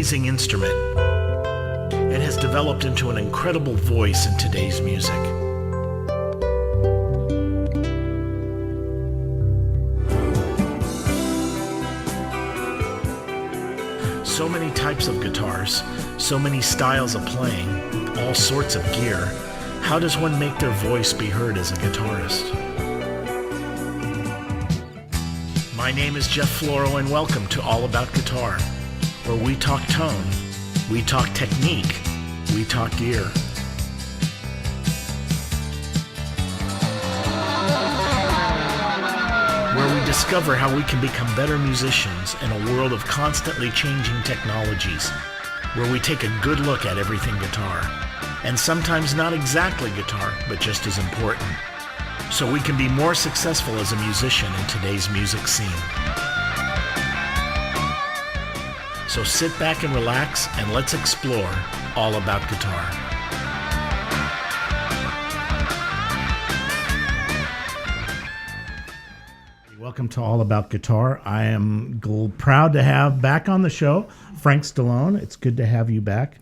amazing instrument. It has developed into an incredible voice in today's music. So many types of guitars, so many styles of playing, all sorts of gear. How does one make their voice be heard as a guitarist? My name is Jeff Floro, and welcome to All About Guitar, where we talk tone, we talk technique, we talk gear. Where we discover how we can become better musicians in a world of constantly changing technologies, where we take a good look at everything guitar, and sometimes not exactly guitar, but just as important, so we can be more successful as a musician in today's music scene. So sit back and relax, and let's explore all about guitar. Welcome to All About Guitar. I am proud to have back on the show Frank Stallone. It's good to have you back.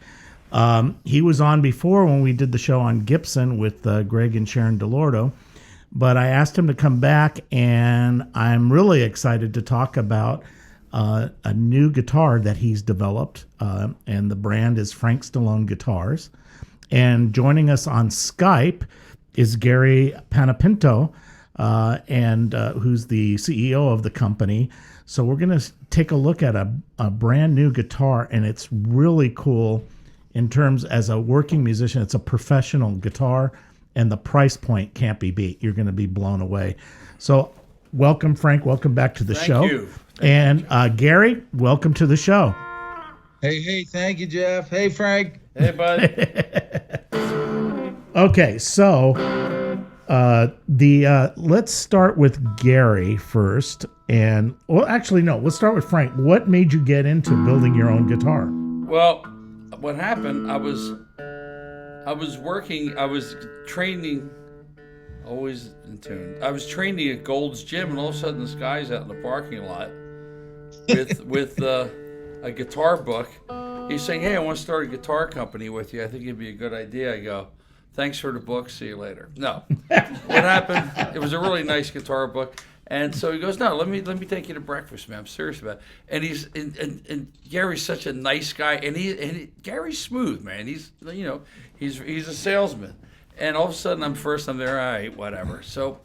He was on before when we did the show on Gibson with Greg and Sharon DeLordo, but I asked him to come back, and I'm really excited to talk about a new guitar that he's developed, and the brand is Frank Stallone Guitars. And joining us on Skype is Gary Panepinto, who's the CEO of the company. So we're going to take a look at a brand new guitar, and it's really cool in terms as a working musician. It's a professional guitar, and the price point can't be beat. You're going to be blown away. So welcome, Frank. Welcome back to the show. Thank you. And Gary, welcome to the show. Hey, thank you, Jeff. Hey, Frank. Hey, bud. Okay, so let's start with Gary first. And let's start with Frank. What made you get into building your own guitar? Well, what happened, I was training, always in tune. I was training at Gold's Gym, and all of a sudden this guy's out in the parking lot with a guitar book. He's saying, "Hey, I want to start a guitar company with you. I think it'd be a good idea." I go, "Thanks for the book. See you later." No. What happened? It was a really nice guitar book. And so he goes, "No, let me take you to breakfast, man. I'm serious about it." And Gary's such a nice guy, and Gary's smooth, man. He's a salesman. And all of a sudden I'm there, all right, whatever. So,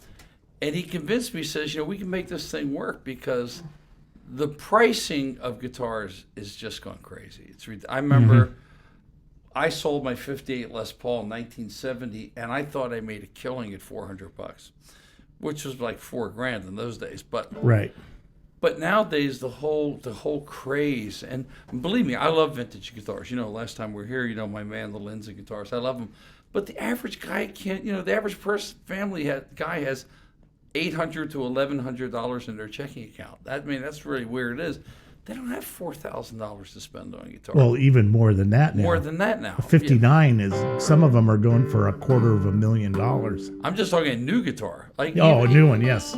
and he convinced me, says, we can make this thing work because the pricing of guitars is just gone crazy. I remember I sold my 58 Les Paul in 1970, and I thought I made a killing at $400, which was like $4,000 in those days. But right. But nowadays the whole craze, and believe me, I love vintage guitars. Last time we were here, my man, the Lindsay guitars, I love them. But the average guy can't. The average guy has $800 to $1,100 in their checking account. That's really where it is. They don't have $4,000 to spend on a guitar. Well, even more than that now. More than that now. 59 is, some of them are going for $250,000. I'm just talking a new guitar. A new one, yes.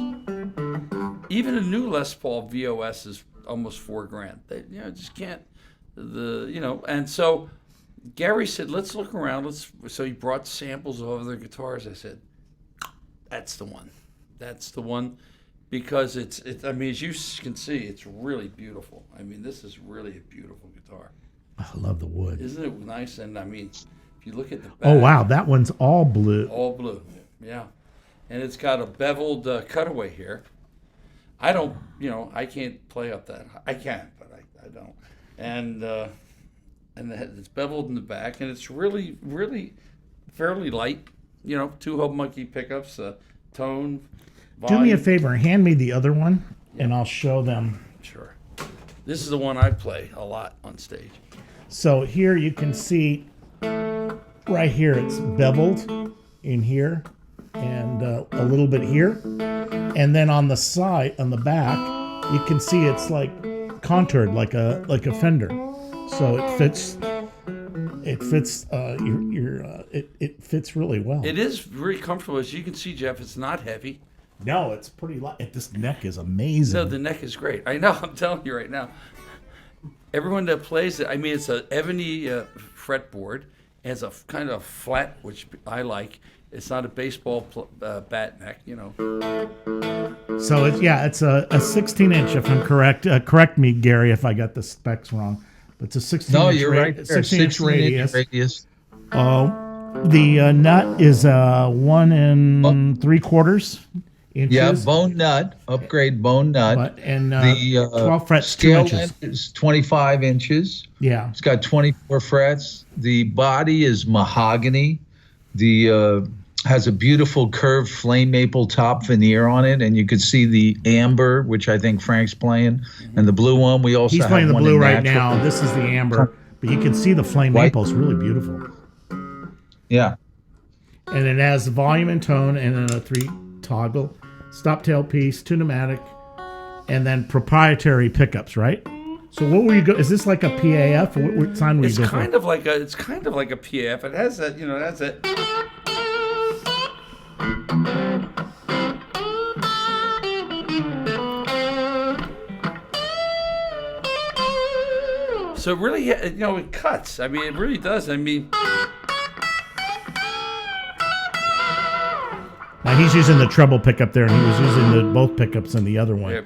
Even a new Les Paul VOS is almost $4,000. They, just can't. And so Gary said, "Let's look around." So he brought samples of other guitars. I said, "That's the one. That's the one." Because it's as you can see, it's really beautiful. This is really a beautiful guitar. I love the wood. Isn't it nice? And if you look at the back. Oh, wow, that one's all blue. All blue, yeah. And it's got a beveled cutaway here. I don't, I can't play up that. I can, but I don't. And it's beveled in the back, and it's really, really fairly light. 2 Hub Monkey pickups, tone. Do me a favor, hand me the other one, and I'll show them. Sure. This is the one I play a lot on stage. So here you can see, right here, it's beveled in here, and a little bit here. And then on the side, on the back, you can see it's like contoured like a Fender. So it fits. It fits really well. It is very comfortable, as you can see, Jeff. It's not heavy. No, it's pretty light. This neck is amazing. No, the neck is great. I know. I'm telling you right now. everyone that plays it, I mean, it's an ebony fretboard. It has a kind of flat, which I like. It's not a baseball bat neck, you know. So it's a 16-inch, if I'm correct. Correct me, Gary, if I got the specs wrong. But it's a 16. No, you're right. 16-inch radius. radius. The nut is 1 3/4 inches. Yeah, bone nut, upgrade bone nut. And the 12 frets, 2 scale inches. length is 25 inches. Yeah. It's got 24 frets. The body is mahogany. The has a beautiful curved flame maple top veneer on it, and you could see the amber, which I think Frank's playing, and the blue one. We also He's have playing the one blue in right natural. now. This is the amber, but you can see the flame White. maple. It's really beautiful. Yeah. And it has volume and tone, and then a 3 toggle stop tail piece, 2 pneumatic, and then proprietary pickups, right? So what were you go? Is this like a PAF, or what sign were you It's go kind for? of like a PF. It has that, you know, that's it. So really, you know, it cuts. I mean, it really does. I mean, Now he's using the treble pickup there, and he was using both pickups in the other one. yeah.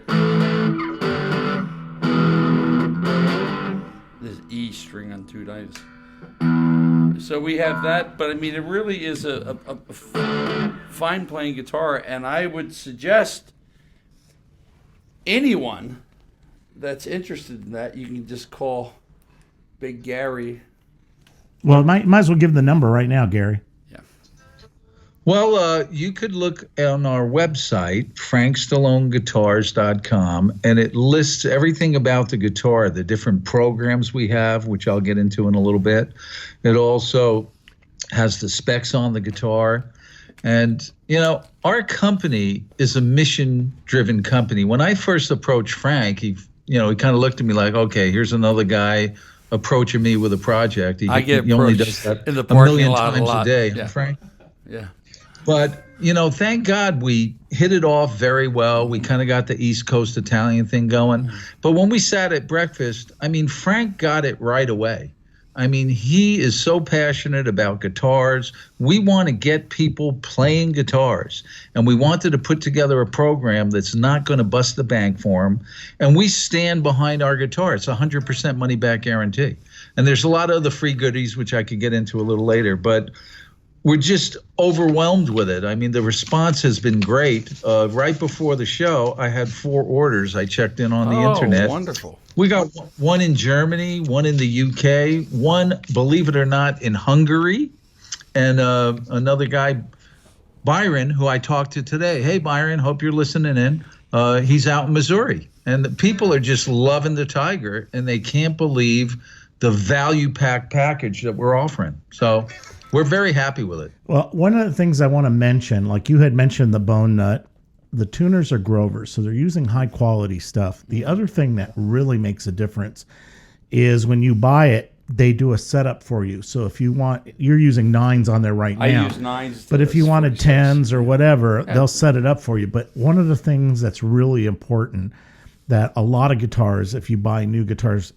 This E string on 2 dice. So we have that, but I mean, it really is a fine playing guitar, and I would suggest anyone that's interested in that, you can just call Big Gary. Well, might as well give the number right now, Gary. Yeah. Well, you could look on our website, frankstalloneguitars.com, and it lists everything about the guitar, the different programs we have, which I'll get into in a little bit. It also has the specs on the guitar. And, you know, our company is a mission-driven company. When I first approached Frank, he kind of looked at me like, okay, here's another guy approaching me with a project. I get he only approached does that in the a parking million lot a times lot. a day, Yeah. Frank. Yeah. But, thank God we hit it off very well. We kind of got the East Coast Italian thing going. But when we sat at breakfast, I mean, Frank got it right away. I mean, he is so passionate about guitars. We want to get people playing guitars. And we wanted to put together a program that's not going to bust the bank for him. And we stand behind our guitar. It's 100% money back guarantee. And there's a lot of other free goodies, which I could get into a little later. But we're just overwhelmed with it. I mean, the response has been great. Right before the show, I had 4 orders. I checked in on the internet. Wonderful. We got one in Germany, one in the UK, one, believe it or not, in Hungary, and another guy, Byron, who I talked to today. Hey, Byron, hope you're listening in. He's out in Missouri. And the people are just loving the Tiger, and they can't believe the value pack package that we're offering. So we're very happy with it. Well, one of the things I want to mention, like you had mentioned the bone nut, the tuners are Grovers, so they're using high quality stuff. The other thing that really makes a difference is when you buy it, they do a setup for you. So if you want, you're using 9s on there right now. I use 9s. But if you wanted 46s. 10s or whatever, they'll set it up for you. But one of the things that's really important that a lot of guitars, if you buy new guitars,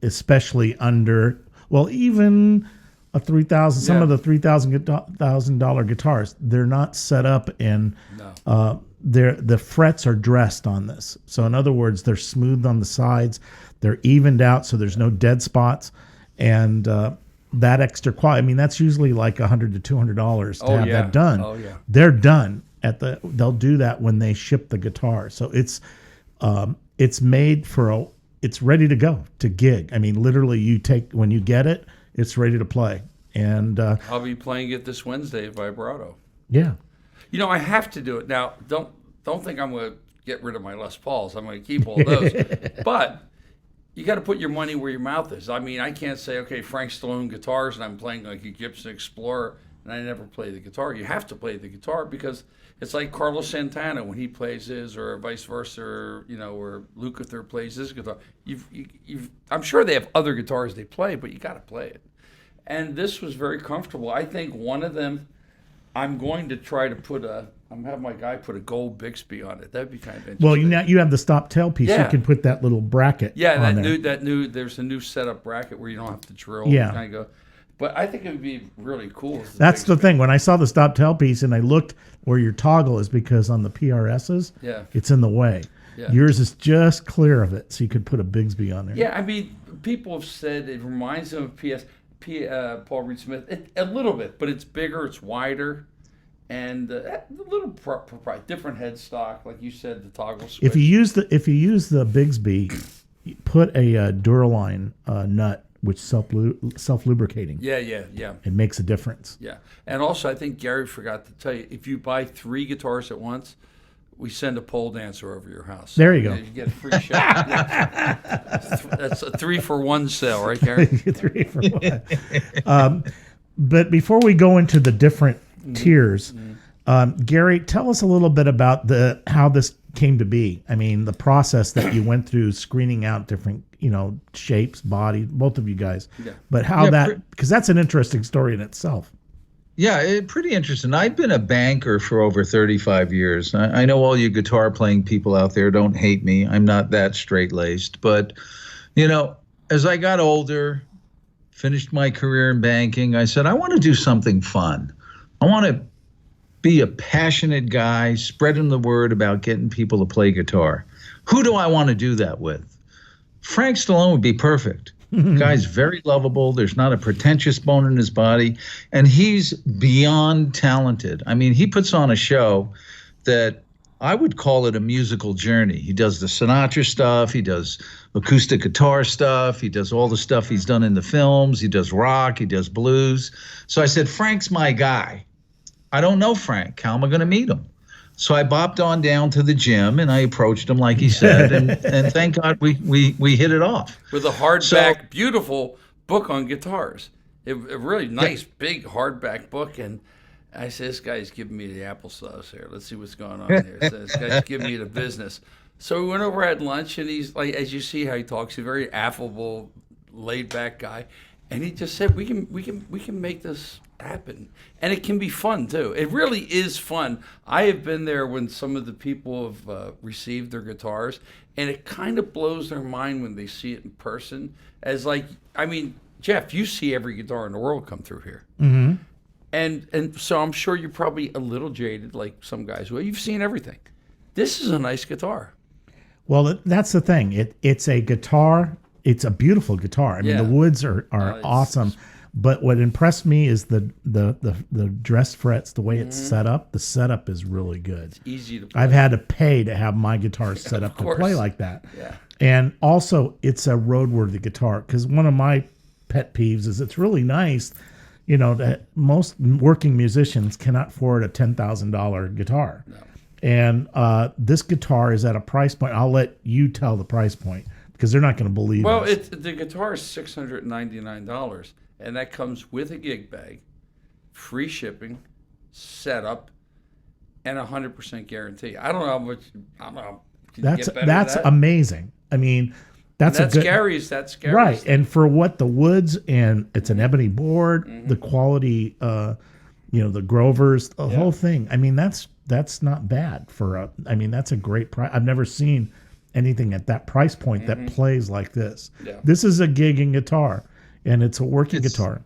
especially under, well, even a 3,000, some of the $3,000 guitars, they're not set up in. No. The frets are dressed on this. So in other words, they're smoothed on the sides, they're evened out, so there's no dead spots, and that extra quality. I mean, that's usually like $100 to $200 to have that done. Oh yeah. They're done they'll do that when they ship the guitar. So it's made for it's ready to go to gig. I mean, literally, when you get it, it's ready to play. And I'll be playing it this Wednesday at Vibrato. yeah. You know, I have to do it now. Don't think I'm going to get rid of my Les Pauls. I'm going to keep all those. But you got to put your money where your mouth is. I mean, I can't say, okay, Frank Stallone Guitars, and I'm playing like a Gibson Explorer, and I never play the guitar. You have to play the guitar because it's like Carlos Santana when he plays his, or vice versa, or Lukather plays his guitar. I'm sure they have other guitars they play, but you got to play it. And this was very comfortable. I think one of them, I'm going to try to I'm having my guy put a gold Bixby on it. That'd be kind of interesting. Well, you have the stop tailpiece. Yeah. You can put that little bracket. Yeah, on there. there's a new setup bracket where you don't have to drill. Yeah. You kind of go. But I think it would be really cool. That's the thing. When I saw the stop tailpiece and I looked where your toggle is, because on the PRSs, it's in the way. Yeah. Yours is just clear of it, so you could put a Bigsby on there. Yeah, I mean, people have said it reminds them of Paul Reed Smith a little bit, but it's bigger, it's wider, and a little different headstock, like you said, the toggle switch. If you use the Bigsby, put a Duraline nut, which self-lubricating. Yeah. It makes a difference. Yeah, and also I think Gary forgot to tell you, if you buy 3 guitars at once, we send a pole dancer over your house. There you go. You get a free shot. That's a 3-for-1 sale, right, Gary? 3 for 1. But before we go into the different tiers, Gary, tell us a little bit about how this came to be. I mean, the process that you went through, screening out different, shapes, body, both of you guys. Yeah. But how because that's an interesting story in itself. Yeah, pretty interesting. I've been a banker for over 35 years. I know all you guitar playing people out there don't hate me. I'm not that straight-laced. But, as I got older, finished my career in banking, I said, I want to do something fun. I want to be a passionate guy, spreading the word about getting people to play guitar. Who do I want to do that with? Frank Stallone would be perfect. Guy's very lovable. There's not a pretentious bone in his body. And he's beyond talented. I mean, he puts on a show that I would call it a musical journey. He does the Sinatra stuff. He does acoustic guitar stuff. He does all the stuff he's done in the films. He does rock. He does blues. So I said, Frank's my guy. I don't know Frank. How am I going to meet him? So I bopped on down to the gym and I approached him like he said, and thank God we hit it off. With a hardback, beautiful book on guitars. A really nice, big hardback book. And I said, this guy's giving me the applesauce here. Let's see what's going on here. So this guy's giving me the business. So we went over at lunch, and he's like, as you see how he talks, he's a very affable, laid-back guy. And he just said, we can make this happen, and it can be fun too. It really is fun. I have been there when some of the people have received their guitars, and it kind of blows their mind when they see it in person. As Jeff, you see every guitar in the world come through here, and so I'm sure you're probably a little jaded, like some guys. Well, you've seen everything. This is a nice guitar. Well, that's the thing. It's a guitar. It's a beautiful guitar. I mean, the woods are awesome. But what impressed me is the dress frets, the way it's set up. The setup is really good. It's easy to play. I've had to pay to have my guitar set up to play like that. Yeah. And also, it's a roadworthy guitar, because one of my pet peeves is it's really nice, that most working musicians cannot afford a $10,000 guitar. No. And this guitar is at a price point. I'll let you tell the price point, because they're not going to believe Well, us. the guitar is $699. And that comes with a gig bag, free shipping, setup, and 100% guarantee. I don't know how much. I don't know. That's amazing. I mean, that's Gary's. Right. And for what the woods, and it's an ebony board, the quality, the Grovers, the whole thing. I mean, that's not bad that's a great price. I've never seen anything at that price point that plays like this. Yeah. This is a gigging guitar. And it's a working guitar.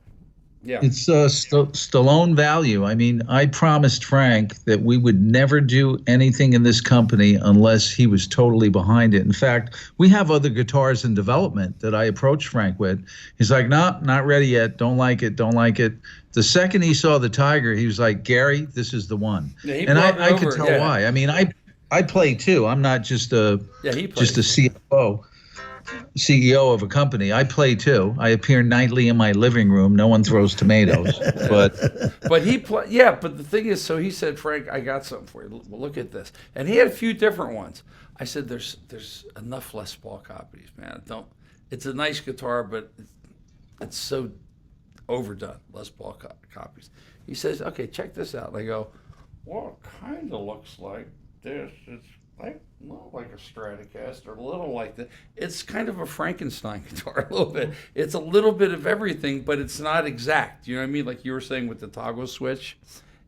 Yeah. It's Stallone value. I mean, I promised Frank that we would never do anything in this company unless he was totally behind it. In fact, we have other guitars in development that I approached Frank with. He's like, no, not ready yet. Don't like it. The second he saw the Tiger, he was like, Gary, this is the one. Yeah, and I could tell why. I mean, I play too. I'm not just a CEO of a company. I play too. I appear nightly in my living room. No one throws tomatoes, but he play. Yeah, but the thing is, so he said, Frank, I got something for you. Look at this, and he had a few different ones. I said, there's enough Les Paul copies, man. It's a nice guitar, but it's so overdone. Les Paul copies. He says, okay, check this out. And I go, well, it kind of looks like this. It's like a Stratocaster, a little like that. It's kind of a Frankenstein guitar, a little bit. It's a little bit of everything, but it's not exact. You know what I mean? Like you were saying with the toggle switch.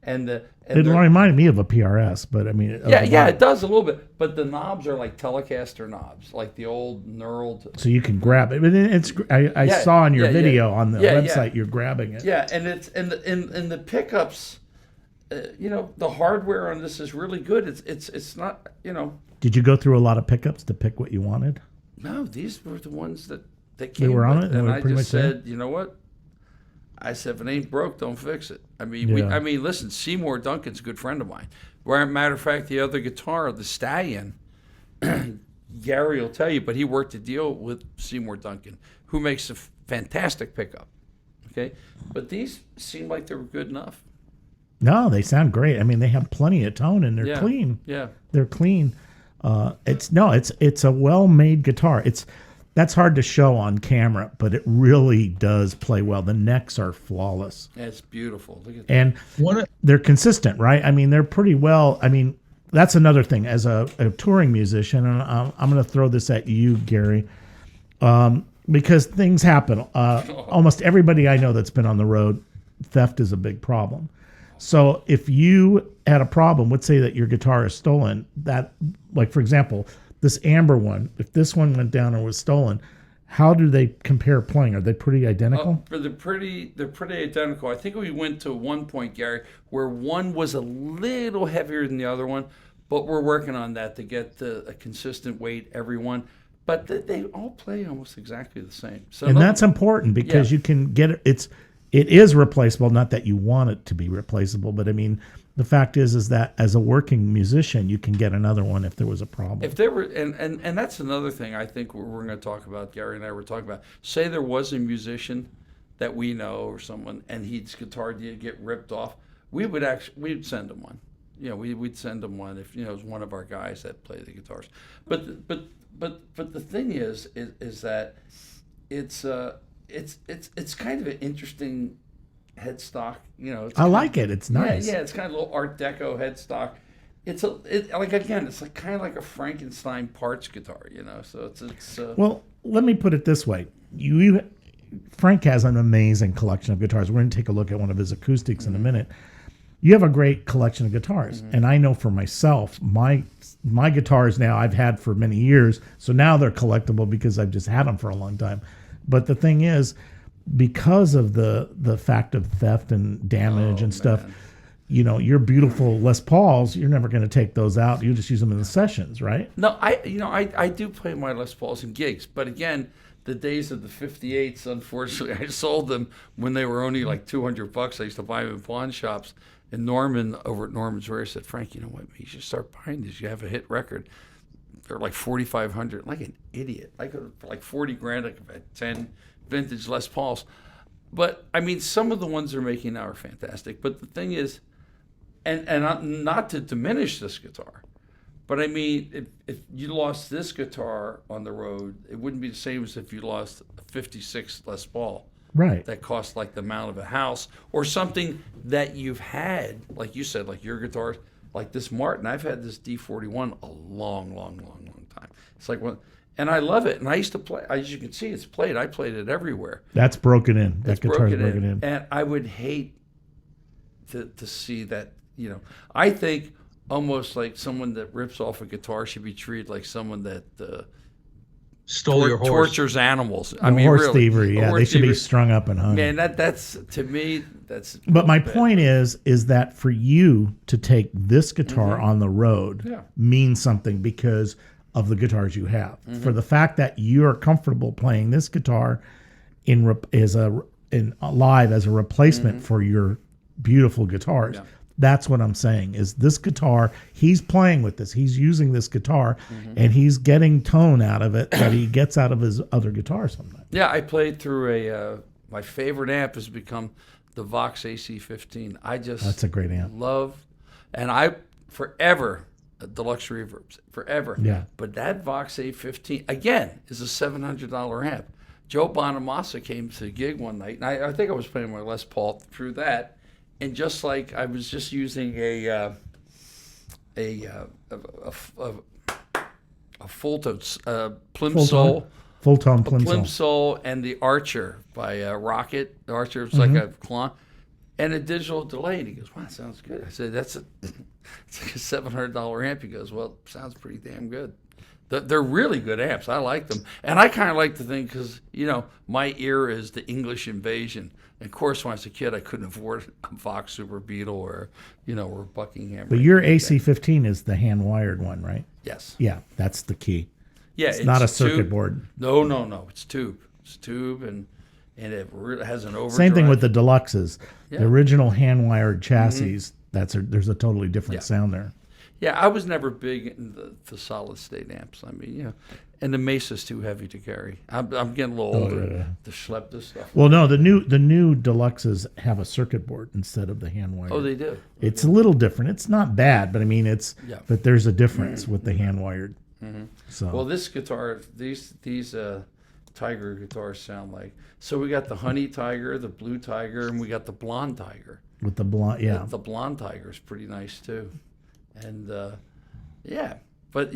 and It they're- reminded me of a PRS, but I mean, it does a little bit, but the knobs are like Telecaster knobs, like the old knurled. so you can grab it. But I Yeah, saw in your yeah, video on the yeah, website you're grabbing it. Yeah, and it's and the pickups, the hardware on this is really good. It's not, Did you go through a lot of pickups to pick what you wanted? No, these were the ones that came. They were on with, it? They and were I pretty just much there? said, you know what? I said, if it ain't broke, don't fix it. I mean, Yeah. listen, Seymour Duncan's a good friend of mine. Where, matter of fact, the other guitar, the Stallion, Gary will tell you, but he worked a deal with Seymour Duncan, who makes a fantastic pickup. Okay, but these seemed like they were good enough. No, they sound great. I mean, they have plenty of tone and they're Yeah. clean. Yeah. They're clean. It's a well-made guitar. That's hard to show on camera, but it really does play well. The necks are flawless. It's beautiful. Look at And they're consistent, right? I mean, they're pretty well. I mean, that's another thing. As a touring musician, and I'm going to throw this at you, Gary, because things happen. Almost everybody I know that's been on the road, theft is a big problem. So if you had a problem, let's say that your guitar is stolen, that, like, for example, this amber one, if this one went down and was stolen, how do they compare playing? Are they pretty identical? But they're pretty identical. I think we went to one point, Gary, where one was a little heavier than the other one, but we're working on that to get a consistent weight, every one. But they all play almost exactly the same. So And that's important because you can get it. It is replaceable. Not that you want it to be replaceable, but I mean, the fact is that as a working musician, you can get another one if there was a problem. If there were, and that's another thing I think we're going to talk about. Gary and I were talking about. Say there was a musician that we know or someone, and his guitar did get ripped off, we'd send him one. We'd send him one if it was one of our guys that play the guitars. But the thing is that it's kind of an interesting headstock. I like it. It's nice. Yeah, it's kind of a little Art Deco headstock. It's like kind of like a Frankenstein parts guitar. So it's. Well, let me put it this way: Frank has an amazing collection of guitars. We're going to take a look at one of his acoustics in a minute. You have a great collection of guitars, and I know for myself, my guitars now I've had for many years, so now they're collectible because I've just had them for a long time. But the thing is, because of the fact of theft and damage and stuff, your beautiful Les Pauls, you're never going to take those out. You just use them in the sessions, right? No, I do play my Les Pauls in gigs, but again, the days of the 58s, unfortunately, I sold them when they were only like $200. I used to buy them in pawn shops. And Norman over at Norman's Rare said, Frank, you know what? You should start buying these. You have a hit record. They're like $4,500, like an idiot. For like $40,000, I could have 10 vintage Les Pauls. But I mean, some of the ones they're making now are fantastic. But the thing is, and not to diminish this guitar, but I mean, if you lost this guitar on the road, it wouldn't be the same as if you lost a '56 Les Paul. Right. That costs like the amount of a house, or something that you've had, like you said, like your guitars, like this Martin. I've had this D41 a long time. It's like one, and I love it. And I used to play. As you can see, it's played. I played it everywhere. That's broken in. That guitar's broken in. And I would hate to see that. I think almost like someone that rips off a guitar should be treated like someone that. Stole your horse. Tortures animals. Horse thievery. Yeah, horse they should thievery. be strung up and hung. Man, that's to me. That's. But my bad. point is that for you to take this guitar on the road means something because of the guitars you have. For the fact that you are comfortable playing this guitar live as a replacement for your beautiful guitars. Yeah. That's what I'm saying is this guitar, he's playing with this. He's using this guitar and he's getting tone out of it that he gets out of his other guitar sometimes. Yeah, I played through my favorite amp has become the Vox AC15. That's a great amp. Love, and I forever, deluxe reverbs, forever. Yeah. But that Vox A15, again, is a $700 amp. Joe Bonamassa came to the gig one night, and I think I was playing my Les Paul through that. And just like I was just using a full-tone Plimsoll. Full-tone Plimsoll and the Archer by Rocket. The Archer was like a clone. and a digital delay. And he goes, wow, that sounds good. I said, it's like a $700 amp. He goes, well, it sounds pretty damn good. They're really good amps. I like them. And I kind of like to think, because, my ear is the English invasion. And of course, when I was a kid, I couldn't afford a Vox Super Beetle or Buckingham. But your AC-15 is the hand-wired one, right? Yes. Yeah, that's the key. Yeah, it's not a circuit tube. board. No. It's tube. It's tube, and it has an overdrive. Same thing with the Deluxes. Yeah. The original hand-wired chassis, there's a totally different sound there. Yeah, I was never big into the solid-state amps. I mean, and the Mesa's too heavy to carry. I'm getting a little older to schlep this stuff. Well, no, the new Deluxes have a circuit board instead of the hand-wired. Oh, they do? It's a little different. It's not bad, but I mean, but there's a difference with the hand-wired. Mm-hmm. So. Well, this guitar, these Tiger guitars sound like. So we got the Honey Tiger, the Blue Tiger, and we got the Blonde Tiger. With the blonde, yeah. The Blonde Tiger is pretty nice too, and but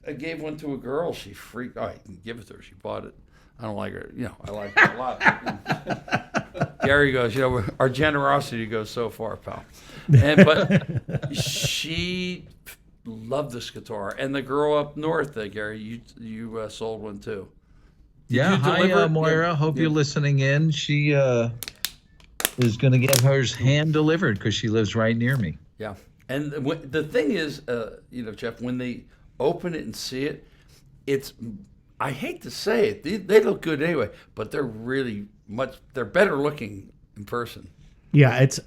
I gave one to a girl. She freaked. Oh, I can give it to her. She bought it. I don't like her. I like her a lot. Gary goes, our generosity goes so far, pal. But she loved this guitar. And the girl up north, Gary, you sold one too. Hi, Moira. Hope you're listening in. She is going to get hers hand delivered because she lives right near me. Yeah. And the thing is, Jeff, when they open it and see it, I hate to say it, they look good anyway, but they're really they're better looking in person. Yeah, it's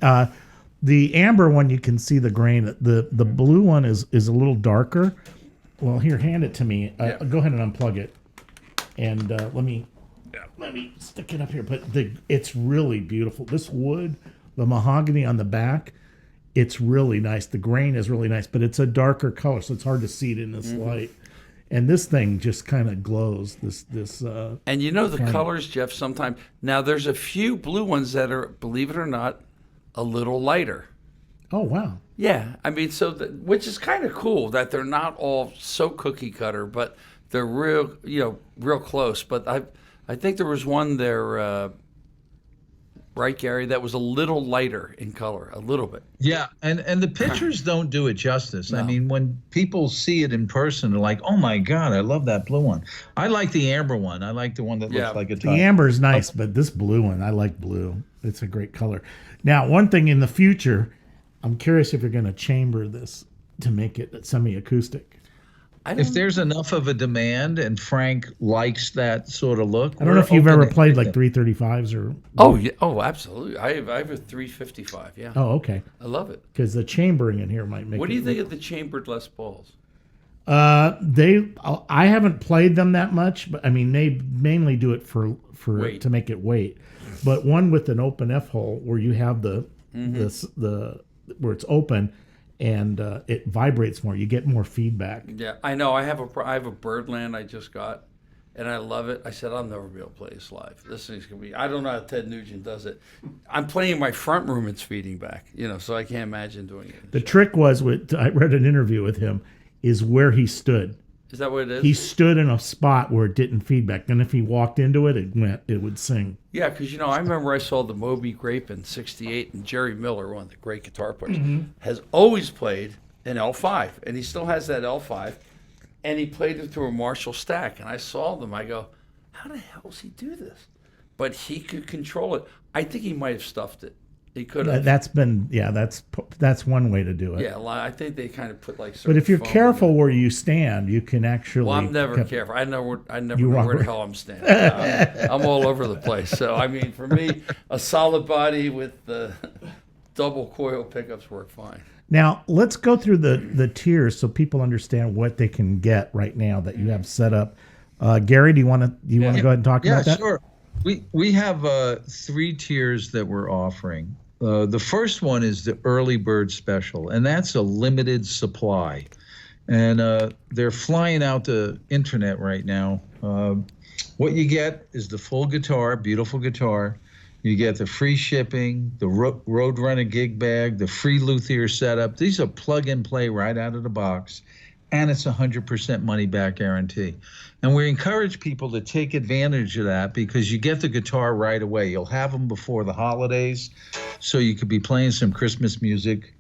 the amber one, you can see the grain. The blue one is a little darker. Well, here, hand it to me. Go ahead and unplug it. And let me stick it up here. But it's really beautiful. This wood, the mahogany on the back, it's really nice. The grain is really nice, but it's a darker color, so it's hard to see it in this light. And this thing just kind of glows. And the colors, Jeff, sometimes. Now, there's a few blue ones that are, believe it or not, a little lighter. Oh, wow. Yeah. I mean, which is kind of cool that they're not all so cookie cutter, but they're real close. But I think there was one there, right, Gary, that was a little lighter in color, a little bit. Yeah, and the pictures don't do it justice. No. I mean, when people see it in person, they're like, oh, my God, I love that blue one. I like the amber one. I like the one that looks like a tie. The amber is nice, but this blue one, I like blue. It's a great color. Now, one thing in the future, I'm curious if you're going to chamber this to make it semi-acoustic. If there's enough of a demand and Frank likes that sort of look. I don't know if you've ever played like 335s or. Oh, yeah. Oh, absolutely. I have a 355, yeah. Oh, okay. I love it. Because the chambering in here might make What do you think of the chambered Les Pauls? I haven't played them that much, but I mean, they mainly do it for to make it weight. But one with an open F hole where you have the where it's open. And it vibrates more. You get more feedback. Yeah, I know. I have a Birdland I just got, and I love it. I said I'll never be able to play this live. This thing's gonna be. I don't know how Ted Nugent does it. I'm playing my front room. It's feeding back. So I can't imagine doing it. The trick was I read an interview with him. Is where he stood. Is that what it is? He stood in a spot where it didn't feedback. Then if he walked into it, it would sing. Yeah, because I remember I saw the Moby Grape in '68, and Jerry Miller, one of the great guitar players, has always played an L5, and he still has that L5, and he played it through a Marshall stack. And I saw them. I go, how the hell does he do this? But he could control it. I think he might have stuffed it. He could have. That's one way to do it. Yeah, I think they kind of put like. But if you're careful where you stand, you can actually. Well, I'm never careful. I never know where the hell I'm standing. I'm all over the place. So I mean, for me, a solid body with the double coil pickups work fine. Now let's go through the tiers so people understand what they can get right now that you have set up. Gary, do you want to go ahead and talk about that? Yeah, sure. We have 3 tiers that we're offering. The first one is the early bird special, and that's a limited supply. And they're flying out the internet right now. What you get is the full guitar, beautiful guitar. You get the free shipping, the Roadrunner gig bag, the free luthier setup. These are plug and play right out of the box. and it's 100% money back guarantee. And we encourage people to take advantage of that because you get the guitar right away. You'll have them before the holidays, so you could be playing some Christmas music.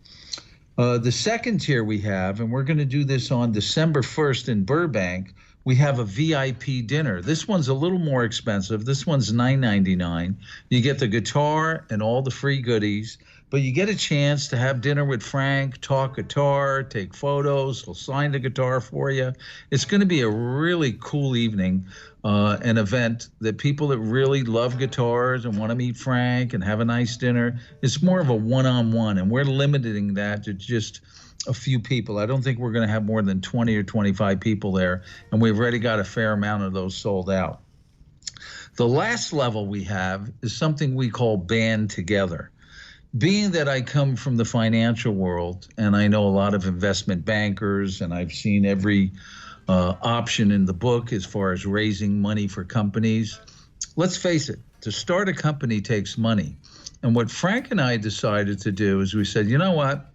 The second tier we have, and we're going to do this on December 1st in Burbank, we have a VIP dinner. This one's a little more expensive. This one's $9.99. You get the guitar and all the free goodies, but you get a chance to have dinner with Frank, talk guitar, take photos. He'll sign the guitar for you. It's going to be a really cool evening, an event that people that really love guitars and want to meet Frank and have a nice dinner. It's more of a one-on-one, and we're limiting that to just a few people. I don't think we're going to have more than 20 or 25 people there, and we've already got a fair amount of those sold out. The last level we have is something we call Band Together. Being that I come from the financial world and I know a lot of investment bankers and I've seen every option in the book as far as raising money for companies, let's face it, to start a company takes money. And what Frank and I decided to do is we said, you know what,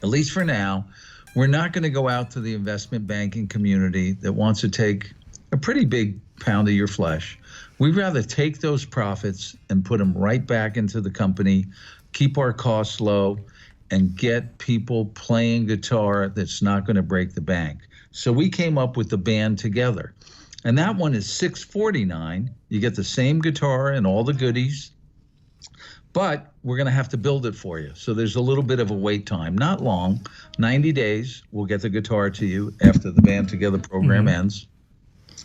at least for now, we're not going to go out to the investment banking community that wants to take a pretty big pound of your flesh. We'd rather take those profits and put them right back into the company, keep our costs low, and get people playing guitar that's not going to break the bank. So we came up with the Band Together. And that one is $649. You get the same guitar and all the goodies, but we're going to have to build it for you. So there's a little bit of a wait time, not long, 90 days. We'll get the guitar to you after the Band Together program ends.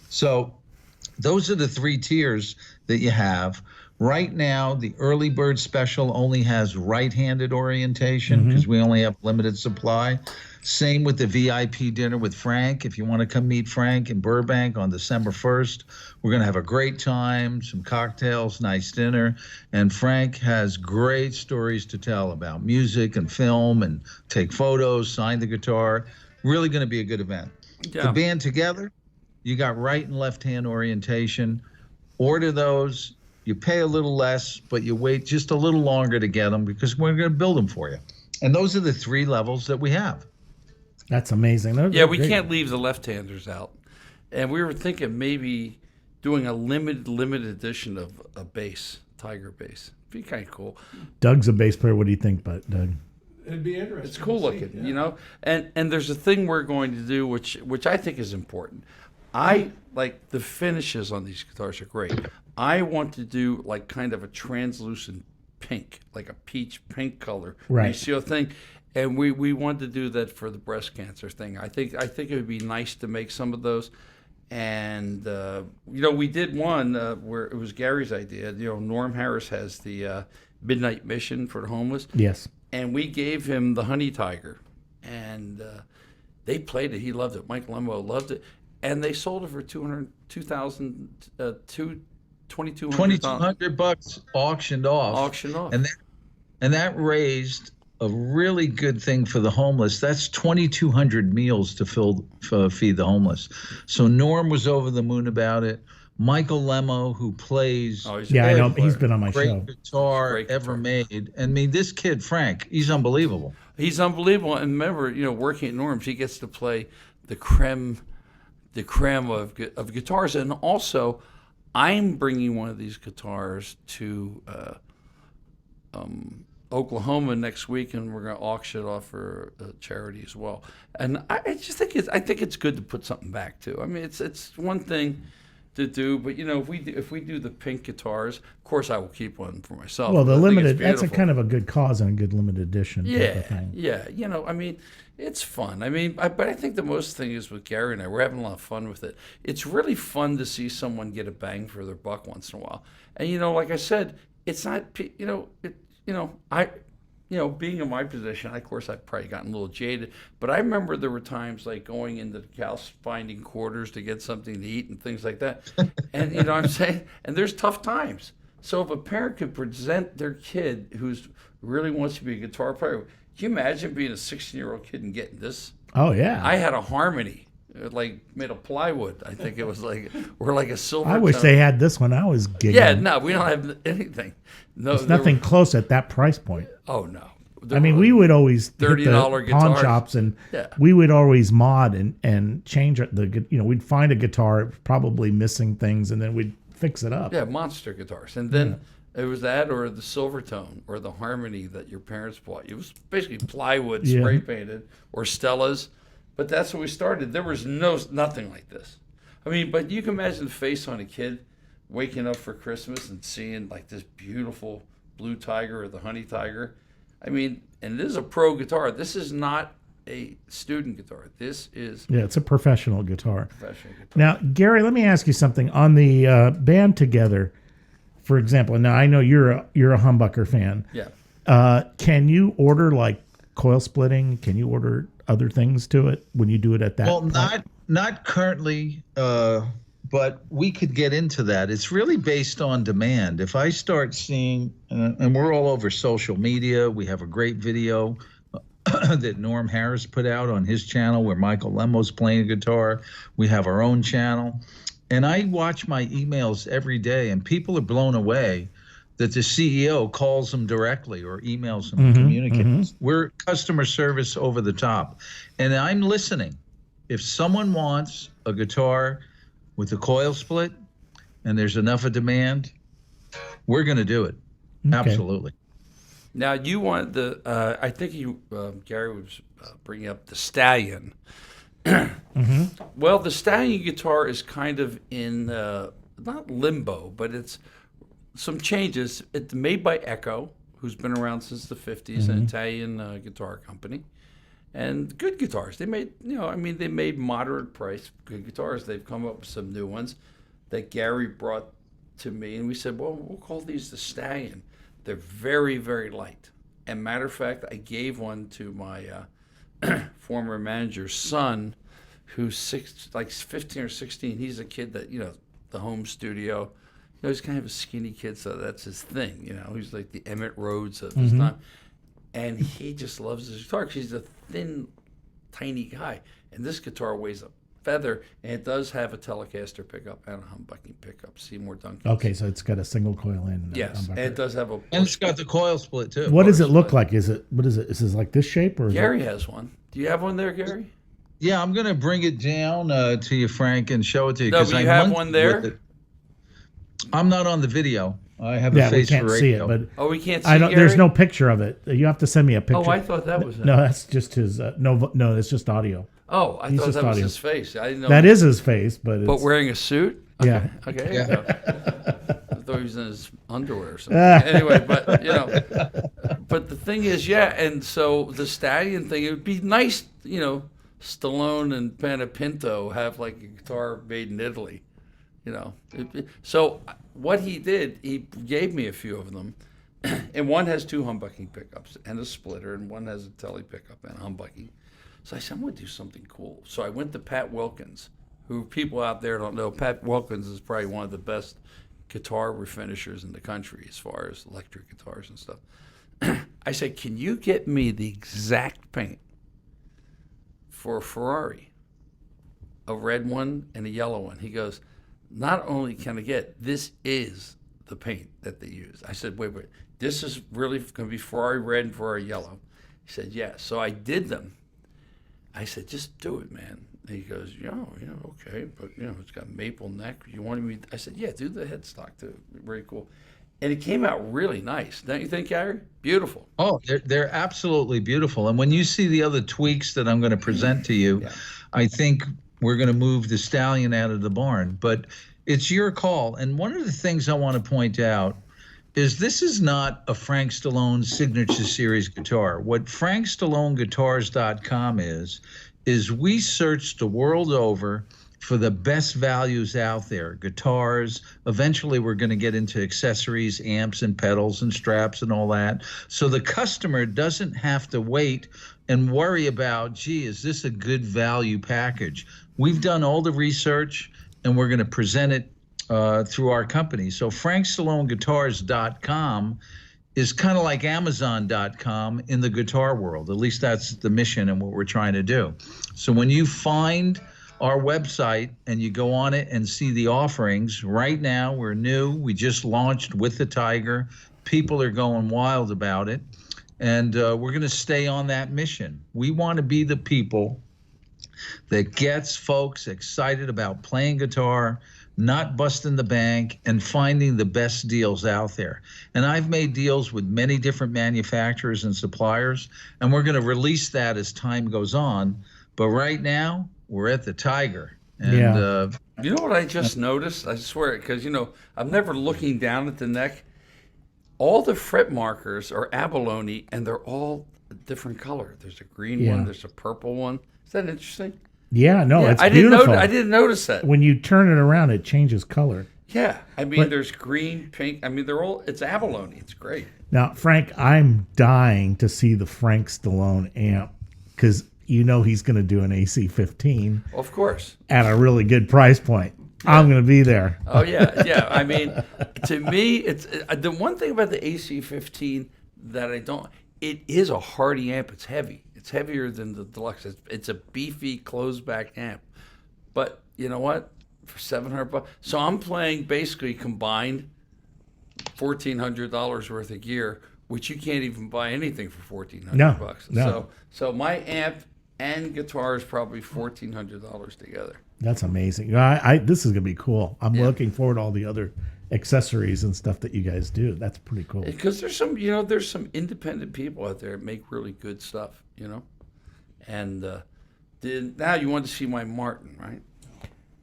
So those are the three tiers that you have. Right now, the early bird special only has right-handed orientation because we only have limited supply. Same with the VIP dinner with Frank. If you want to come meet Frank in Burbank on December 1st, we're going to have a great time, some cocktails, nice dinner. And Frank has great stories to tell about music and film and take photos, sign the guitar. Really going to be a good event. Yeah. The Band Together, you got right and left-hand orientation. Order those. You pay a little less, but you wait just a little longer to get them because we're going to build them for you. And those are the three levels that we have. That's amazing. Yeah, we can't leave the left-handers out. And we were thinking maybe doing a limited edition of a bass, Tiger bass. Be kind of cool. Doug's a bass player. What do you think, Doug? It'd be interesting. It's cool to see, looking, yeah. you know. And there's a thing we're going to do, which I think is important. I like the finishes on these guitars are great. I want to do like kind of a translucent pink, like a peach pink color. Right. You see a thing, and we want to do that for the breast cancer thing. I think it would be nice to make some of those. And we did one where it was Gary's idea. Norm Harris has the Midnight Mission for the homeless. Yes. And we gave him the Honey Tiger, and they played it. He loved it. Mike Lembo loved it, and they sold it for $2,200 auctioned off. And that raised a really good thing for the homeless. That's 2,200 meals to feed the homeless. So Norm was over the moon about it. Michael Lemo, who plays, I know he's been on my show. Great guitar ever made. And I mean, this kid Frank, he's unbelievable. He's unbelievable. And remember, working at Norm's, he gets to play the creme of guitars. And also, I'm bringing one of these guitars to Oklahoma next week, and we're going to auction it off for a charity as well. And I just think it's good to put something back too. I mean, it's one thing to do, but if we do the pink guitars, of course I will keep one for myself. Well, the limited, that's a kind of a good cause and a good limited edition. Yeah, type of thing. yeah. I mean, it's fun. I mean, but I think the most thing is with Gary and I, we're having a lot of fun with it. It's really fun to see someone get a bang for their buck once in a while. And like I said, it's not being in my position, of course, I've probably gotten a little jaded, but I remember there were times like going into the house, finding quarters to get something to eat and things like that. And what I'm saying? And there's tough times. So if a parent could present their kid who's really wants to be a guitar player, can you imagine being a 16-year-old kid and getting this? Oh, yeah. I had a Harmony, like made of plywood. I think it was like, or like a silver. I wish they had this one. I was giggling. Yeah, no, we don't have anything. No, It's nothing close at that price point. Oh no, I mean, we would always hit $30 the pawn guitars. shops, and Yeah. we would always mod and change it. We'd find a guitar probably missing things, and then we'd fix it up. Yeah, monster guitars. And then it was that or the Silvertone or the Harmony that your parents bought. It was basically plywood spray painted or Stellas. But that's when we started. There was nothing like this. I mean, but you can imagine the face on a kid waking up for Christmas and seeing like this beautiful Blue Tiger or the Honey Tiger. I mean, and this is a pro guitar. This is not a student guitar. This is it's a professional guitar. professional guitar. Now, Gary, let me ask you something. On the band together, for example, now I know you're a humbucker fan. Yeah. Can you order like coil splitting? Can you order other things to it when you do it at that Well, point? not currently, but we could get into that. It's really based on demand. If I start seeing, and we're all over social media, we have a great video that Norm Harris put out on his channel where Michael Lemo's playing guitar. We have our own channel. And I watch my emails every day, and people are blown away that the CEO calls them directly or emails them and communicates. We're customer service over the top. And I'm listening. If someone wants a guitar with a coil split and there's enough of demand, we're going to do it. Absolutely. Now you want I think Gary was bringing up the Stallion. Well, the Stallion guitar is kind of in not limbo, but it's some changes. It's made by Echo, who's been around since the 50s, an Italian guitar company, and good guitars. They made, they made moderate price good guitars. They've come up with some new ones that Gary brought to me, and we said, well, we'll call these the Stallion. They're very, very light. And matter of fact, I gave one to my former manager's son, who's 15 or 16. He's a kid that, the home studio. He's kind of a skinny kid, so that's his thing. He's like the Emmett Rhodes of his time. And he just loves his guitar because he's a thin, tiny guy. And this guitar weighs a feather, and it does have a Telecaster pickup and a humbucking pickup, Seymour Duncan. Okay, so it's got a single coil in. And Yes, and it does have a... And it's got the coil split, too. What does it look like? What is it? Is it like this shape? Or Gary has one. Do you have one there, Gary? Yeah, I'm going to bring it down to you, Frank, and show it to you. No, but you have one there? I'm not on the video. I have Yeah, a we face can't for see radio. it, but Oh, we can't see I don't. Gary? There's no picture of it. You have to send me a picture. Oh, I thought that was it. No, that's just his. No, it's just audio. Oh, I He's thought just that was audio. his face. I didn't know. That is his face, but it's, But wearing a suit? Yeah. Okay. There you go. I thought he was in his underwear or something. Anyway, but but the thing is, and so the Stallion thing, it would be nice, Stallone and Panepinto have like a guitar made in Italy, So what he did, he gave me a few of them, and one has two humbucking pickups and a splitter, and one has a tele pickup and a humbucking. So I said, I'm going to do something cool. So I went to Pat Wilkins, who people out there don't know. Pat Wilkins is probably one of the best guitar refinishers in the country as far as electric guitars and stuff. I said, can you get me the exact paint for a Ferrari, a red one and a yellow one? He goes, not only can I get, this is the paint that they use. I said, wait, this is really going to be Ferrari red and Ferrari yellow? He said, yeah. So I did them. I said, just do it, man. And he goes, okay, but it's got maple neck. You want me? I said, yeah, do the headstock too. Very cool. And it came out really nice, don't you think, Gary? Beautiful. Oh, they're absolutely beautiful. And when you see the other tweaks that I'm going to present to you, I think we're going to move the Stallion out of the barn. But it's your call. And one of the things I want to point out is this is not a Frank Stallone Signature Series guitar. What FrankStalloneGuitars.com is we search the world over for the best values out there, guitars. Eventually, we're going to get into accessories, amps and pedals and straps and all that. So the customer doesn't have to wait and worry about, gee, is this a good value package? We've done all the research, and we're going to present it through our company. So FrankStalloneGuitars.com is kind of like Amazon.com in the guitar world. At least that's the mission and what we're trying to do. So when you find our website and you go on it and see the offerings, right now we're new. We just launched with the Tiger. People are going wild about it. And we're going to stay on that mission. We want to be the people that gets folks excited about playing guitar, not busting the bank, and finding the best deals out there. And I've made deals with many different manufacturers and suppliers, and we're going to release that as time goes on. But right now, we're at the Tiger. And Yeah. You know what I just noticed? I swear, because, I'm never looking down at the neck. All the fret markers are abalone, and they're all a different color. There's a green Yeah. one. There's a purple one. Is that interesting? Yeah, no, it's I beautiful. I didn't notice that. When you turn it around, it changes color. Yeah, I mean, there's green, pink. I mean, it's abalone. It's great. Now, Frank, I'm dying to see the Frank Stallone amp because he's going to do an AC-15 Of course. at a really good price point. I'm going to be there. Oh yeah, yeah. I mean, to me, it's the one thing about the AC-15 that I don't. It is a hardy amp. It's heavy. It's heavier than the Deluxe. It's a beefy closed back amp. But you know what? For $700, so I'm playing basically combined $1,400 worth of gear, which you can't even buy anything for $1,400. No. So my amp and guitar is probably $1,400 together. That's amazing. This is going to be cool. I'm looking forward to all the other accessories and stuff that you guys do. That's pretty cool. Because there's some independent people out there that make really good stuff, And now you want to see my Martin, right?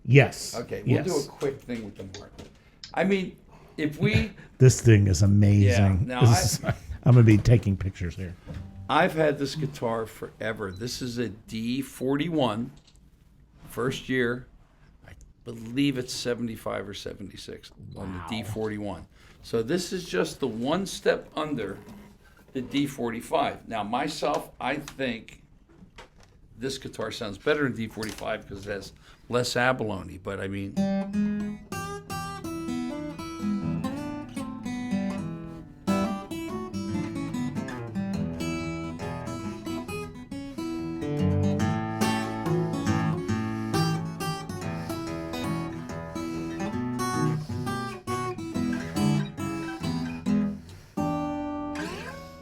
Yes. Okay, we'll do a quick thing with the Martin. I mean, if we... This thing is amazing. Yeah, now I'm going to be taking pictures here. I've had this guitar forever. This is a D41, first year. I believe it's 75 or 76 on the D41. So this is just the one step under the D45. Now, myself, I think this guitar sounds better than D45 because it has less abalone. But I mean...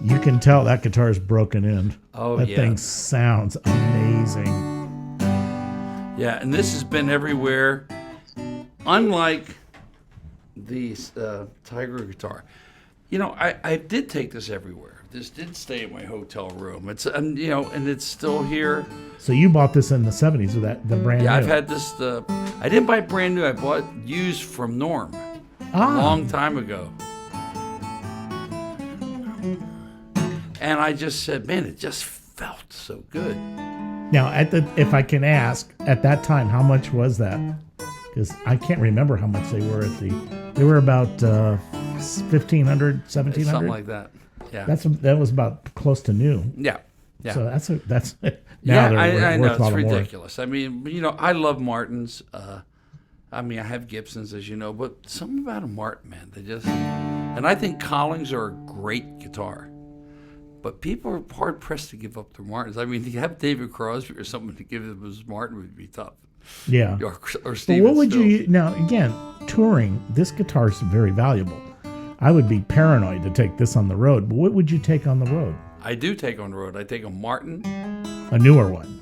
You can tell that guitar is broken in. Oh, that yeah. thing sounds amazing. Yeah, and this has been everywhere. Unlike the Tiger guitar, I did take this everywhere. This did stay in my hotel room. It's and it's still here. So you bought this in the 70s with the brand new? Yeah, I've had this. I didn't buy it brand new. I bought it used from Norm a long time ago. And I just said, man, it just felt so good. Now, if I can ask, at that time, how much was that? Because I can't remember how much they were They were about $1,500, $1,700, Something like that. Yeah. That was about close to new. Yeah. Yeah. So that's now Yeah, they're I know worth a lot it's more. ridiculous. I mean, I love Martins. I have Gibsons, as you know, but something about a Martin, man, and I think Collings are a great guitar. But people are hard pressed to give up their Martins. I mean, to have David Crosby or someone to give them his Martin would be tough. Yeah. Or But Steven what would Stills. you now? Again, touring. This guitar is very valuable. I would be paranoid to take this on the road. But what would you take on the road? I do take on the road. I take a Martin. A newer one.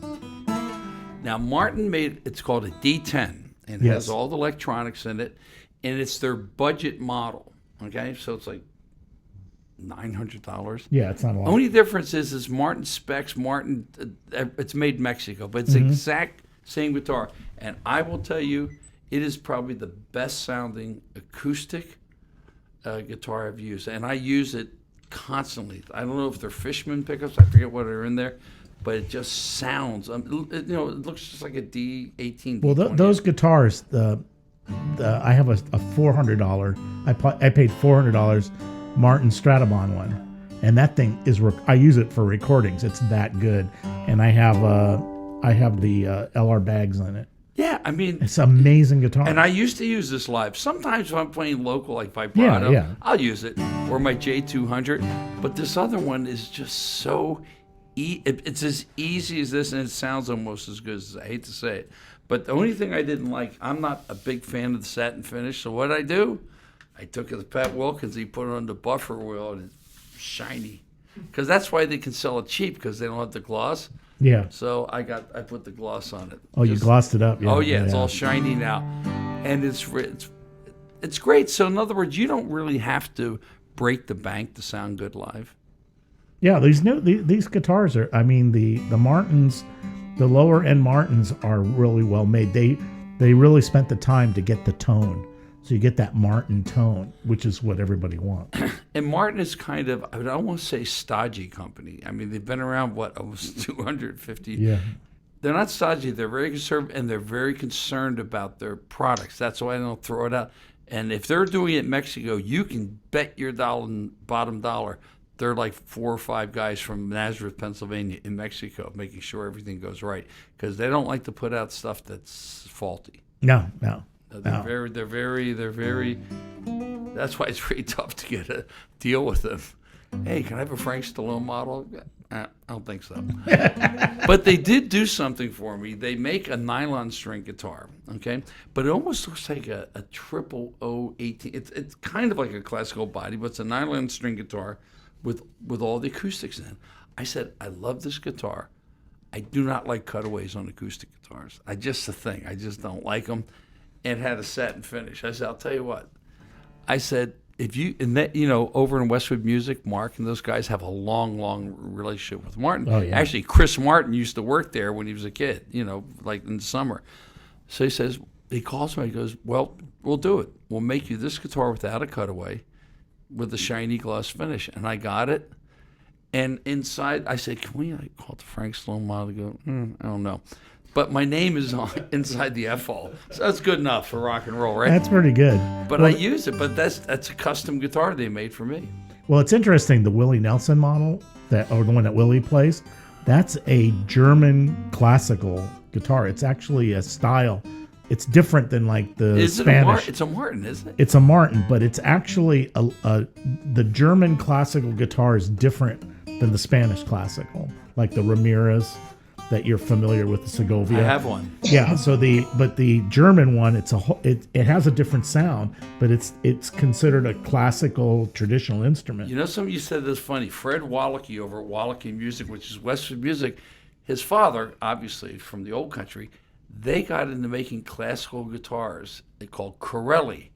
Now, Martin it's called a D10, and it has all the electronics in it, and it's their budget model. Okay, so it's like $900. Yeah, it's not a lot. Only difference is Martin specs. Martin, it's made in Mexico, but it's the exact same guitar. And I will tell you, it is probably the best sounding acoustic guitar I've used, and I use it constantly. I don't know if they're Fishman pickups. I forget what are in there, but it just sounds. It looks just like a D18. Well, those guitars, I have a $400. I paid $400 Martin Stradivon one, and that thing is. I use it for recordings. It's that good, and I have the LR bags on it. Yeah, I mean, It's an amazing guitar. and I used to use this live. Sometimes if I'm playing local, like vibrato, Yeah. I'll use it, or my J200. But this other one is just so. It's as easy as this, and it sounds almost as good as I hate to say it. But the only thing I didn't like, I'm not a big fan of the satin finish. So what I do, I took it to Pat Wilkins. He put it on the buffer wheel, and it's shiny. because that's why they can sell it cheap, because they don't have the gloss. Yeah. So I put the gloss on it. Oh, you glossed it up. Yeah. Oh yeah, it's all shiny now, and it's great. So in other words, you don't really have to break the bank to sound good live. Yeah, these guitars are. I mean, the Martins, the lower end Martins are really well made. They really spent the time to get the tone, so you get that Martin tone, which is what everybody wants. And Martin is kind of, I would almost say, stodgy company. I mean, they've been around almost 250. Yeah. They're not stodgy. They're very conservative, and they're very concerned about their products. That's why they don't throw it out. And if they're doing it in Mexico, you can bet your bottom dollar they're like 4 or 5 guys from Nazareth, Pennsylvania, in Mexico, making sure everything goes right, because they don't like to put out stuff that's faulty. No. They're very. That's why it's very tough to get a deal with them. Hey, can I have a Frank Stallone model? I don't think so. But they did do something for me. They make a nylon string guitar, okay? But it almost looks like a 00018. It's kind of like a classical body, but it's a nylon string guitar with all the acoustics in. I said, I love this guitar. I do not like cutaways on acoustic guitars. I just don't like them. And it had a satin finish. I said, I'll tell you what. I said, if you, and that, over in Westwood Music, Mark and those guys have a long relationship with Martin. Oh, yeah. Actually, Chris Martin used to work there when he was a kid, like in the summer. So he calls me, he goes, well, we'll do it. We'll make you this guitar without a cutaway with a shiny gloss finish. And I got it. And inside, I said, can we call it the Frank Stallone model? To go, I don't know. But my name is on inside the F-hole. So that's good enough for rock and roll, right? That's pretty good. But I use it. But that's a custom guitar they made for me. Well, it's interesting. The Willie Nelson model, or the one that Willie plays, that's a German classical guitar. It's actually a style. It's different than like the Spanish. It's a Martin, isn't it? It's a Martin, but it's actually the German classical guitar is different than the Spanish classical, like the Ramirez that you're familiar with, the Segovia. I have one. Yeah. So the German one, it has a different sound, but it's considered a classical traditional instrument. Some of you said this funny. Fred Wallachy over at Wallachy Music, which is Westwood Music, his father, obviously from the old country, they got into making classical guitars. They called Corelli,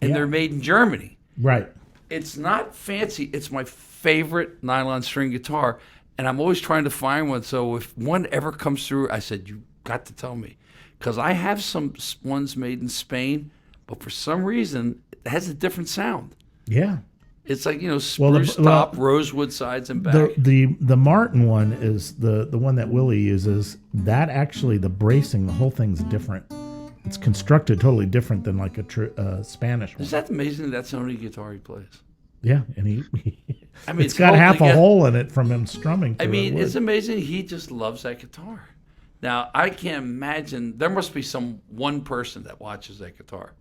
and they're made in Germany. Right. It's not fancy. It's my favorite nylon string guitar. And I'm always trying to find one. So if one ever comes through, I said, you got to tell me. Because I have some ones made in Spain, but for some reason, it has a different sound. Yeah. It's like, spruce top, rosewood sides and back. The Martin one is the one that Willie uses. That actually, the bracing, the whole thing's different. It's constructed totally different than like a Spanish one. Is that amazing? That's the only guitar he plays. Yeah, and it's got half a hole in it from him strumming. It's amazing. He just loves that guitar. Now, I can't imagine. There must be one person that watches that guitar.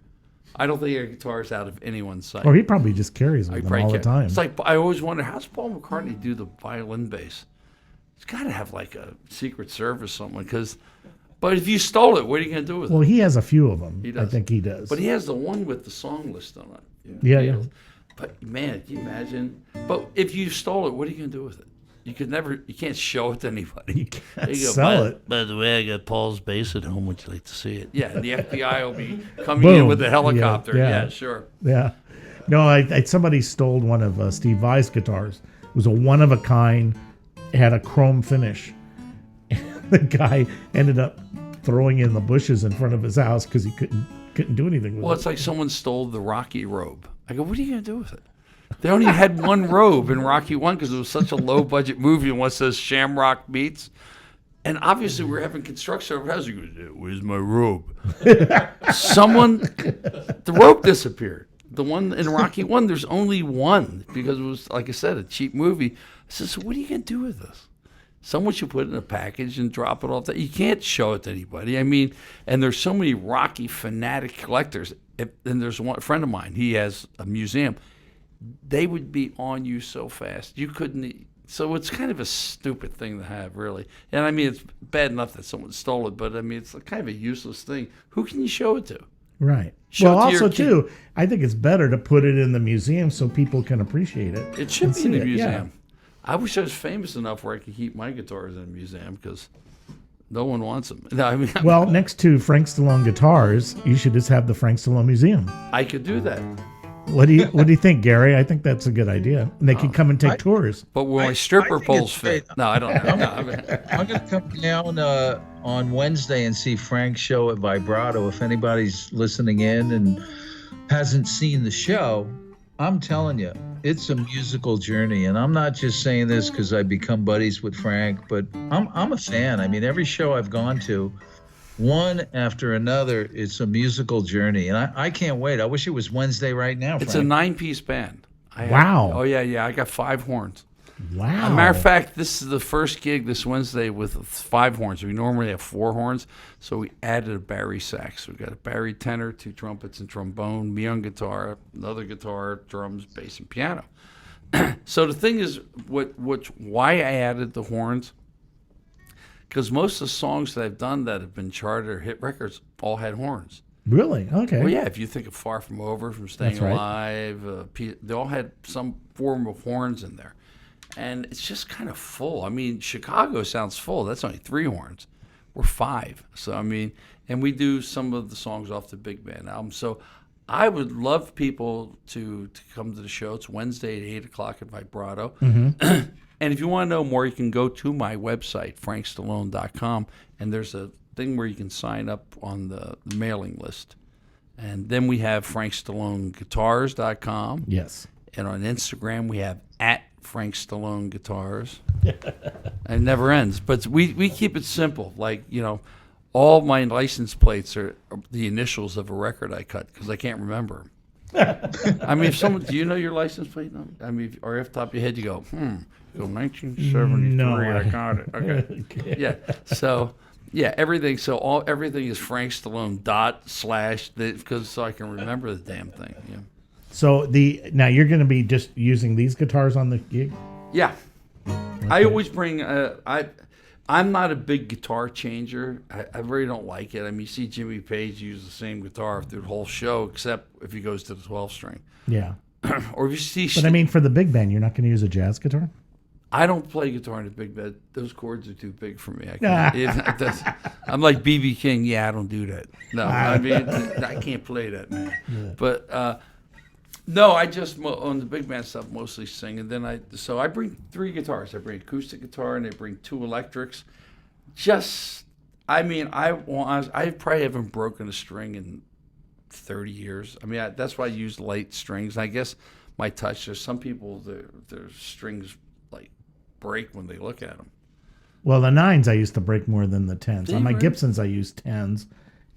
I don't think a guitar is out of anyone's sight. Or he probably just carries it with him all the time. It's like, I always wonder, how's Paul McCartney do the violin bass? He's got to have like a Secret Service someone. But if you stole it, what are you going to do with it? Well, he has a few of them. He does. I think he does. But he has the one with the song list on it. Yeah. But man, can you imagine? But if you stole it, what are you going to do with it? You can't show it to anybody. You can't sell it. By the way, I got Paul's bass at home. Would you like to see it? Yeah, the FBI will be coming in with a helicopter. Yeah, sure. Yeah. No, somebody stole one of Steve Vai's guitars. It was a one-of-a-kind. It had a chrome finish. And the guy ended up throwing it in the bushes in front of his house because he couldn't do anything with it. Well, it's like someone stole the Rocky robe. I go, what are you going to do with it? They only had one robe in Rocky 1 because it was such a low-budget movie and one says Shamrock Meats. And obviously we're having construction over house. You go, where's my robe? The robe disappeared. The one in Rocky 1, there's only one because it was, like I said, a cheap movie. I said, so what are you going to do with this? Someone should put it in a package and drop it off. You can't show it to anybody. And there's so many Rocky fanatic collectors. And there's one friend of mine. He has a museum. They would be on you so fast. You couldn't. So it's kind of a stupid thing to have, really. And it's bad enough that someone stole it, but it's kind of a useless thing. Who can you show it to? Right. Well, also, too, I think it's better to put it in the museum so people can appreciate it. It should be in the museum. I wish I was famous enough where I could keep my guitars in a museum because no one wants them. No, I mean, Well, next to Frank Stallone Guitars, you should just have the Frank Stallone Museum. I could do that. What do you think, Gary? I think that's a good idea. And they can come and take tours. But will my stripper think poles it's fit? great. No, I don't know. No, I mean, I'm going to come down on Wednesday and see Frank's show at Vibrato. If anybody's listening in and hasn't seen the show, I'm telling you, it's a musical journey. And I'm not just saying this because I become buddies with Frank, but I'm a fan. I mean, every show I've gone to, one after another, it's a musical journey. And I can't wait. I wish it was Wednesday right now, it's a Frank. 9-piece band. Wow. Oh, yeah. I got 5 horns. Wow. As a matter of fact, this is the first gig this Wednesday with 5 horns. We normally have 4 horns, so we added a Barry sax. We got a Barry tenor, 2 trumpets and trombone, me on guitar, another guitar, drums, bass, and piano. So the thing is, why I added the horns, because most of the songs that I've done that have been charted or hit records all had horns. Really? Okay. Well, yeah, if you think of Far From Over, from Staying That's right. Alive, they all had some form of horns in there. And it's just kind of full. I mean, Chicago sounds full. That's only 3 horns. We're 5. So, I mean, and we do some of the songs off the Big Band album. So I would love people to come to the show. It's Wednesday at 8 o'clock at Vibrato. Mm-hmm. And if you want to know more, you can go to my website, frankstallone.com, and there's a thing where you can sign up on the mailing list. And then we have frankstallone.guitars.com. Yes. And on Instagram, we have @Frank Stallone Guitars. It never ends. But we keep it simple. Like, all my license plates are the initials of a record I cut because I can't remember. I mean, do you know your license plate number? I mean, or off the top of your head, you go, You go 1973. No, I got it. Okay. Yeah. So, yeah, everything. So everything is Frank Stallone / because so I can remember the damn thing. Yeah. So now you're going to be just using these guitars on the gig? Yeah. Okay. I always bring. I'm not a big guitar changer. I really don't like it. I mean, you see Jimmy Page use the same guitar through the whole show, except if he goes to the 12-string. Yeah. Or if you see. But I mean, for the big band, you're not going to use a jazz guitar? I don't play guitar in the big band. Those chords are too big for me. I'm like B.B. King. Yeah, I don't do that. No, I mean, I can't play that, man. Yeah. But no, I just on the big band stuff mostly sing, and then I bring 3 guitars. I bring acoustic guitar, and I bring 2 electrics. I probably haven't broken a string in 30 years. I mean, that's why I use light strings. I guess my touch. There's some people their strings like break when they look at them. Well, the 9s I used to break more than the 10s. On my Gibsons, I use 10s.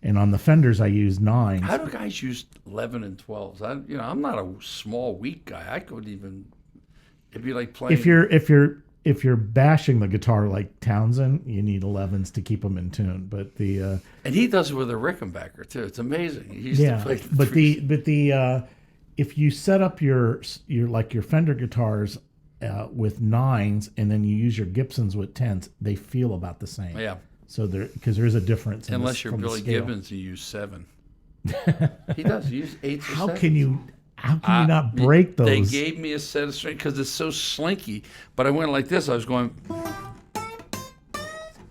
And on the Fenders, I use 9s. How do guys use 11 and 12s? I'm not a small, weak guy. I couldn't even. It'd be like playing. If you're bashing the guitar like Townsend, you need 11s to keep them in tune. But and he does it with a Rickenbacker too. It's amazing. He used to play if you set up your Fender guitars with 9s and then you use your Gibsons with 10s, they feel about the same. Yeah. So because there is a difference. Unless you're Billy Gibbons, you use 7. He does. He uses 8s or 7s. How can you not break those? They gave me a set of strings because it's so slinky. But I went like this. I was going,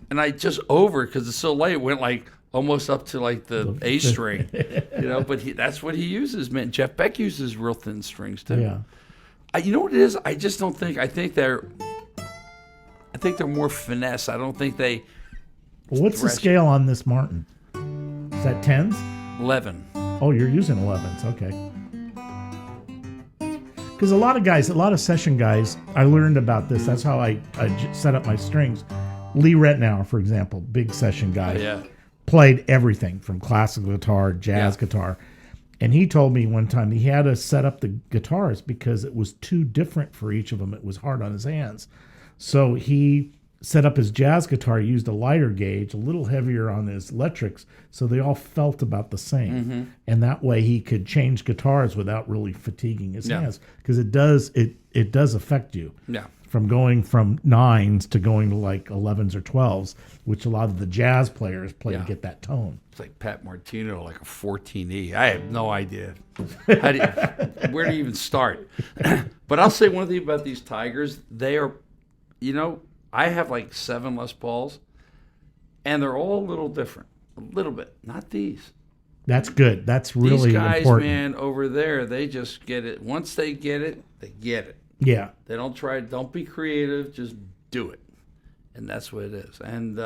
and I just because it's so light, it went like almost up to like the A string, But that's what he uses, man. Jeff Beck uses real thin strings too. Yeah. You know what it is? I just don't think. I think they're more finesse. I don't think they. What's the scale on this Martin? Is that 10s? 11. Oh, you're using 11s. Okay. Because a lot of session guys, I learned about this. That's how I set up my strings. Lee Retnour, for example, big session guy, played everything from classical guitar, jazz guitar. And he told me one time he had to set up the guitars because it was too different for each of them. It was hard on his hands. So he set up his jazz guitar, used a lighter gauge, a little heavier on his electrics, so they all felt about the same. Mm-hmm. And that way he could change guitars without really fatiguing his hands. Because it does affect you. Yeah. From going from 9s to going to like 11s or 12s, which a lot of the jazz players play to get that tone. It's like Pat Martino, like a 14E. I have no idea. Where do you even start? But I'll say one thing about these Tigers. They are you know, I have like 7 Les Pauls, and they're all a little different, a little bit. Not these. That's good. That's really These guys, important. man, over there, they just get it. Once they get it, they get it. Yeah. They don't try. Don't be creative. Just do it, and that's what it is. And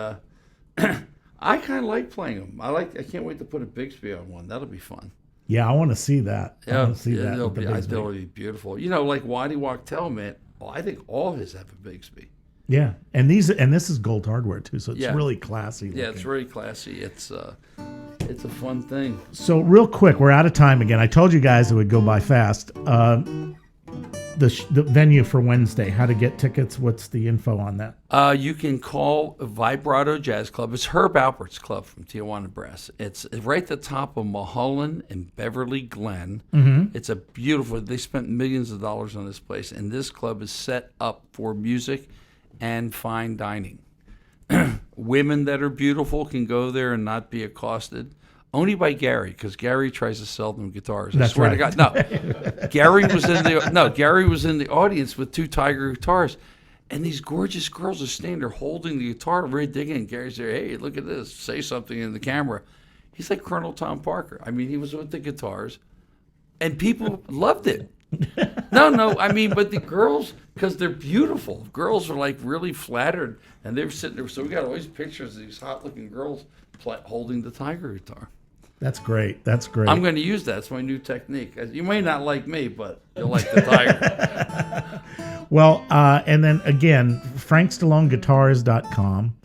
I kind of like playing them. I can't wait to put a Bigsby on one. That'll be fun. Yeah, I want to see that. I want to see that. It'll with the Bigsby. be beautiful. You know, like Waddy Wachtel, man. Well, I think all his have a Bigsby. Yeah, and this is gold hardware too, so it's Yeah. really classy. Yeah, looking. it's really classy. It's a fun thing. So real quick, we're out of time again. I told you guys it would go by fast. The venue for Wednesday, how to get tickets, what's the info on that? You can call Vibrato Jazz Club. It's Herb Alpert's club from Tijuana Brass. It's right at the top of Mulholland and Beverly Glen. Mm-hmm. It's a beautiful, they spent millions of dollars on this place, and this club is set up for music and fine dining. Women that are beautiful can go there and not be accosted. Only by Gary, because Gary tries to sell them guitars. That's I swear right. to God, no. Gary was in the audience with 2 Tiger guitars, and these gorgeous girls are standing there holding the guitar, very digging. And Gary's there, hey, look at this, say something in the camera. He's like Colonel Tom Parker. I mean, he was with the guitars, and people loved it. No, I mean, but the girls, because they're beautiful, girls are like really flattered, and they're sitting there. So we got all these pictures of these hot-looking girls holding the Tiger guitar. That's great. That's great. I'm going to use that. It's my new technique. You may not like me, but you'll like the Tiger. Well, and then again, frankstalloneguitars.com,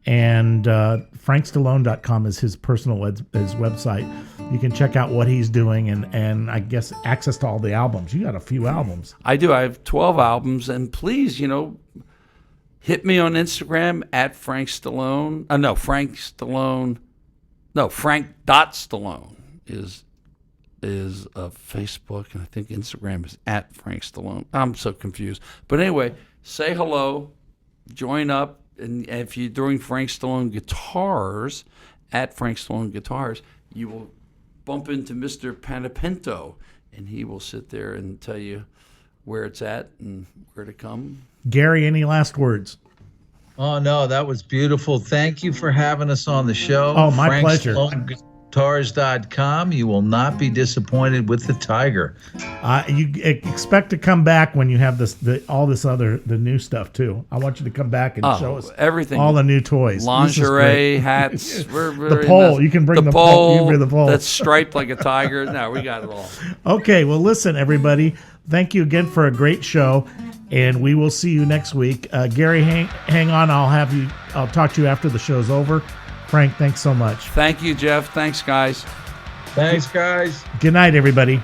and frankstallone.com is his personal his website. You can check out what he's doing and I guess access to all the albums. You got a few albums. I do. I have 12 albums, and please, hit me on Instagram at Frank Stallone. Frank Stallone. No, Frank.Stallone is Facebook, and I think Instagram is at Frank Stallone. I'm so confused. But anyway, say hello, join up, and if you're doing Frank Stallone Guitars, at Frank Stallone Guitars, you will bump into Mr. Panepinto, and he will sit there and tell you where it's at and where to come. Gary, any last words? Oh, no, that was beautiful. Thank you for having us on the show. Oh, my pleasure. FrankStalloneGuitars.com. You will not be disappointed with the Tiger. You expect to come back when you have the new stuff too. I want you to come back and show us everything, all the new toys, lingerie, hats. The pole. You can bring the pole. You can bring the pole that's striped like a tiger. No, we got it all. Okay, well, listen, everybody. Thank you again for a great show, and we will see you next week. Gary, hang on. I'll talk to you after the show's over. Frank, thanks so much. Thank you, Jeff. Thanks, guys. Thanks, guys. Good night, everybody.